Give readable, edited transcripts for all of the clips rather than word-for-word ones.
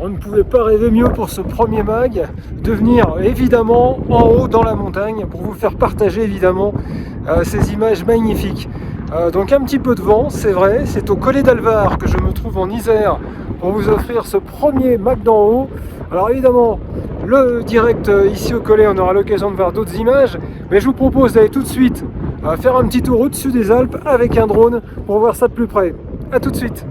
On ne pouvait pas rêver mieux pour ce premier mag, de venir évidemment en haut dans la montagne pour vous faire partager évidemment ces images magnifiques. Donc un petit peu de vent, c'est vrai, c'est au Collet d'Alvar que je me trouve en Isère pour vous offrir ce premier mag d'en haut. Alors évidemment, le direct ici au Collet, on aura l'occasion de voir d'autres images, mais je vous propose d'aller tout de suite faire un petit tour au-dessus des Alpes avec un drone pour voir ça de plus près. A tout de suite.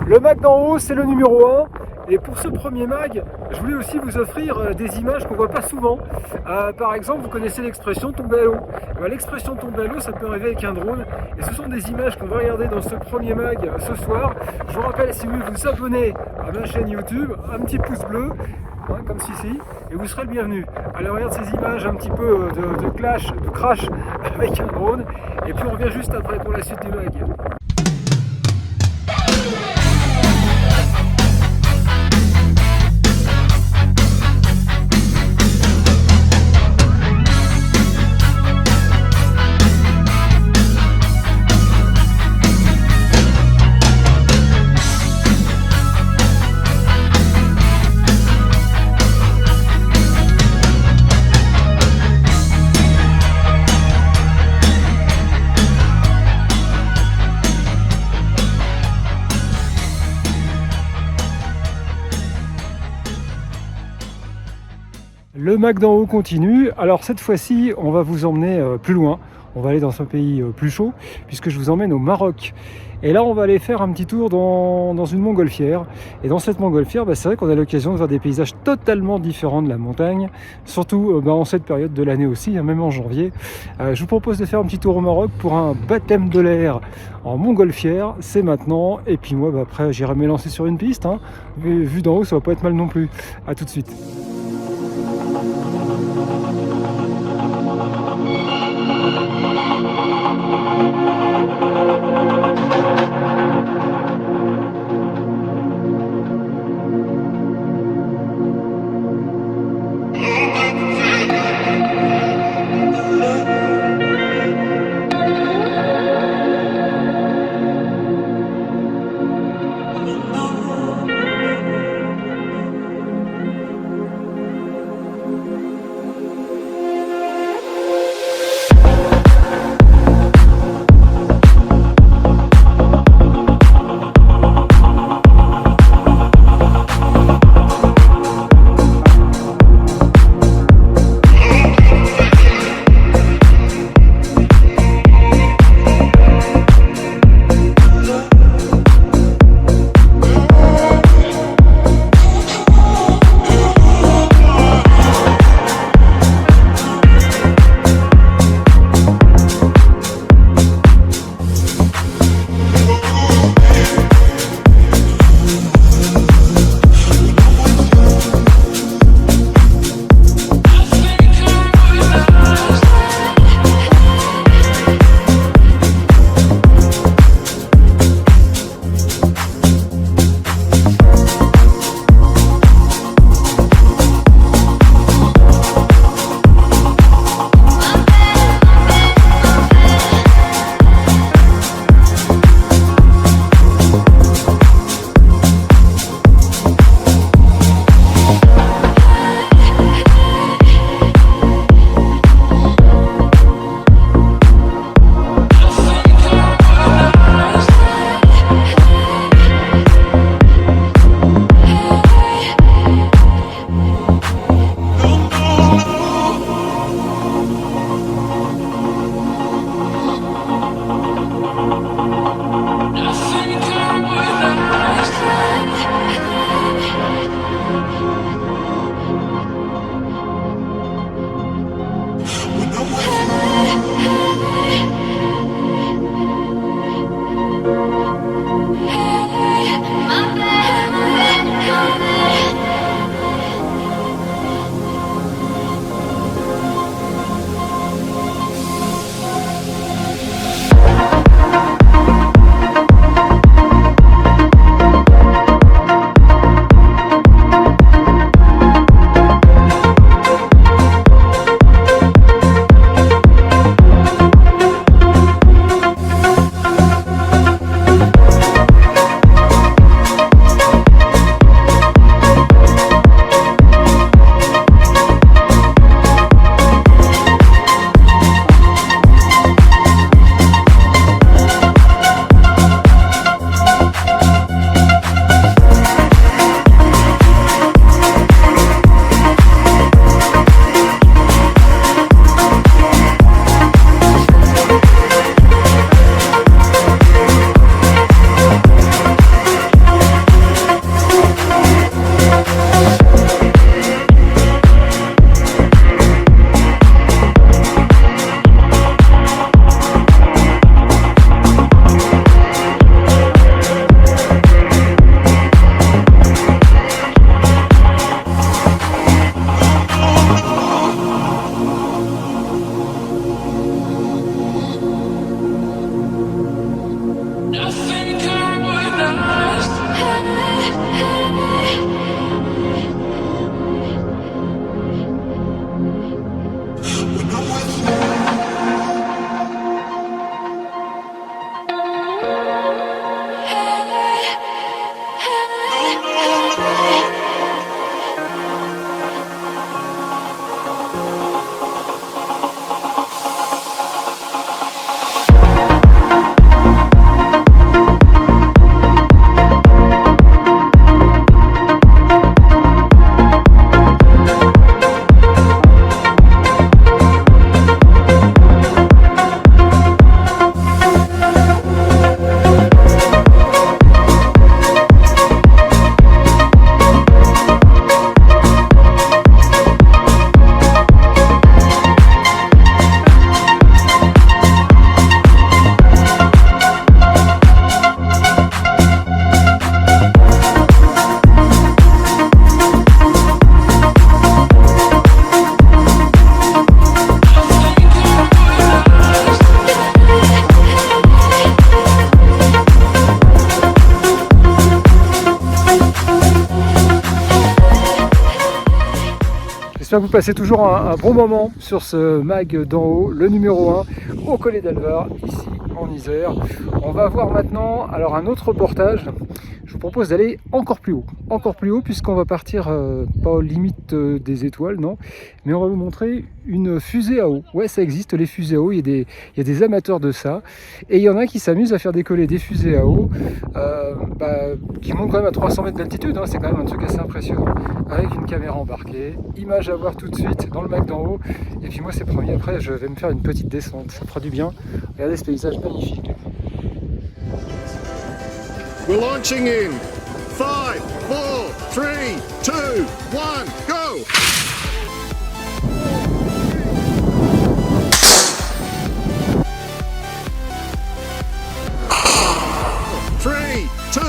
Le mag d'en haut, c'est le numéro 1. Et pour ce premier mag, je voulais aussi vous offrir des images qu'on ne voit pas souvent. Par exemple, vous connaissez l'expression tomber à l'eau. L'expression tomber à l'eau, ça peut arriver avec un drone. Et ce sont des images qu'on va regarder dans ce premier mag ce soir. Je vous rappelle, si vous voulez vous abonner à ma chaîne YouTube, un petit pouce bleu, comme ceci, et vous serez le bienvenu. Allez, on regarde ces images un petit peu de crash avec un drone. Et puis on revient juste après pour la suite du mag. Le mag d'en haut continue. Alors cette fois-ci, on va vous emmener plus loin. On va aller dans un pays plus chaud, puisque je vous emmène au Maroc. Et là, on va aller faire un petit tour dans une montgolfière. Et dans cette montgolfière, c'est vrai qu'on a l'occasion de voir des paysages totalement différents de la montagne, surtout en cette période de l'année aussi, même en janvier. Je vous propose de faire un petit tour au Maroc pour un baptême de l'air en montgolfière. C'est maintenant. Et puis moi, après, j'irai m'élancer sur une piste. Vu d'en haut, ça va pas être mal non plus. A tout de suite. J'espère que vous passez toujours un bon moment sur ce mag d'en haut, le numéro 1, au Collet d'Alvar, ici en Isère. On va voir maintenant alors un autre reportage. Je vous propose d'aller encore plus haut puisqu'on va partir pas aux limites des étoiles, non, mais on va vous montrer une fusée à eau. Ouais, ça existe, les fusées à eau, il y a des amateurs de ça, et il y en a qui s'amusent à faire décoller des fusées à eau qui montent quand même à 300 mètres d'altitude, hein. C'est quand même un truc assez impressionnant, avec une caméra embarquée, image à voir tout de suite dans le mag d'en haut, et puis moi c'est promis, après je vais me faire une petite descente, ça fera du bien. Regardez ce paysage magnifique. We're launching in 5, 4, 3, 2, 1, go! 3, 2,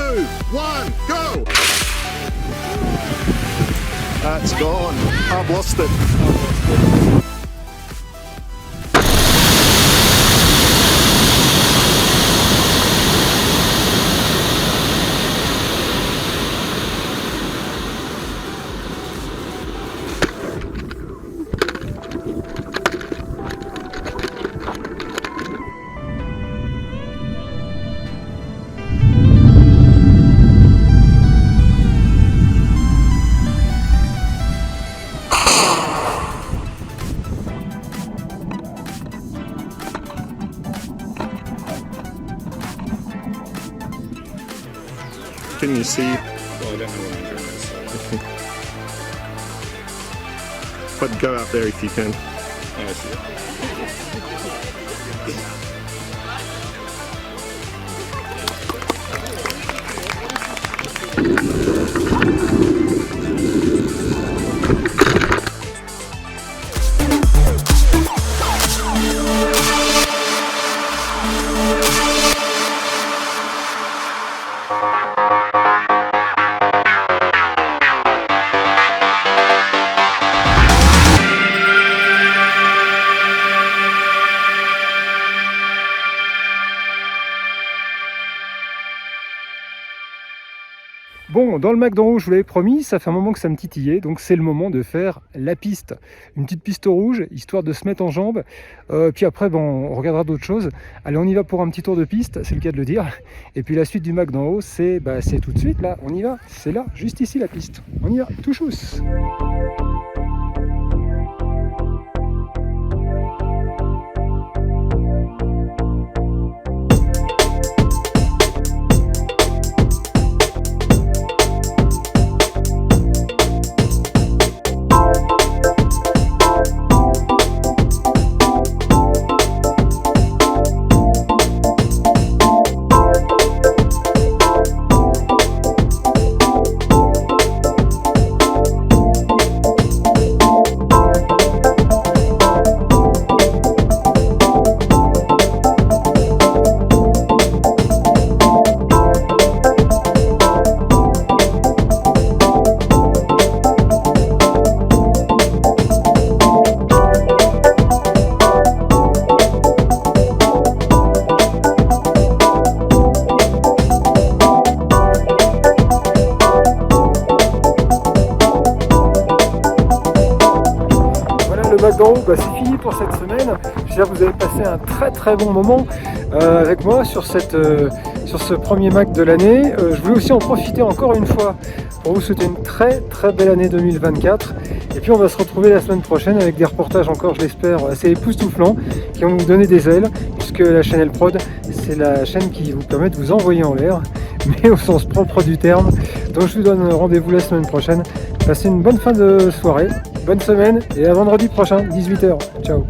1, go! That's gone. I've lost it. Can you see? Well, I don't know what I'm doing this. But go out there if you can. I see it. Bon, dans le mag d'en haut, je vous l'avais promis, ça fait un moment que ça me titillait, donc c'est le moment de faire la piste. Une petite piste rouge, histoire de se mettre en jambes, puis après on regardera d'autres choses. Allez, on y va pour un petit tour de piste, c'est le cas de le dire. Et puis la suite du mag d'en haut, c'est tout de suite, là, on y va, c'est là, juste ici la piste. On y va, tout chousse. d'en haut, c'est fini pour cette semaine. J'espère que vous avez passé un très bon moment avec moi sur ce premier mag de l'année. Je voulais aussi en profiter encore une fois pour vous souhaiter une très belle année 2024. Et puis on va se retrouver la semaine prochaine avec des reportages encore, je l'espère, assez époustouflants qui vont vous donner des ailes, puisque la chaîne Elprod, c'est la chaîne qui vous permet de vous envoyer en l'air, mais au sens propre du terme. Donc je vous donne rendez-vous la semaine prochaine. Passez une bonne fin de soirée, bonne semaine et à vendredi prochain, 18 h. Ciao.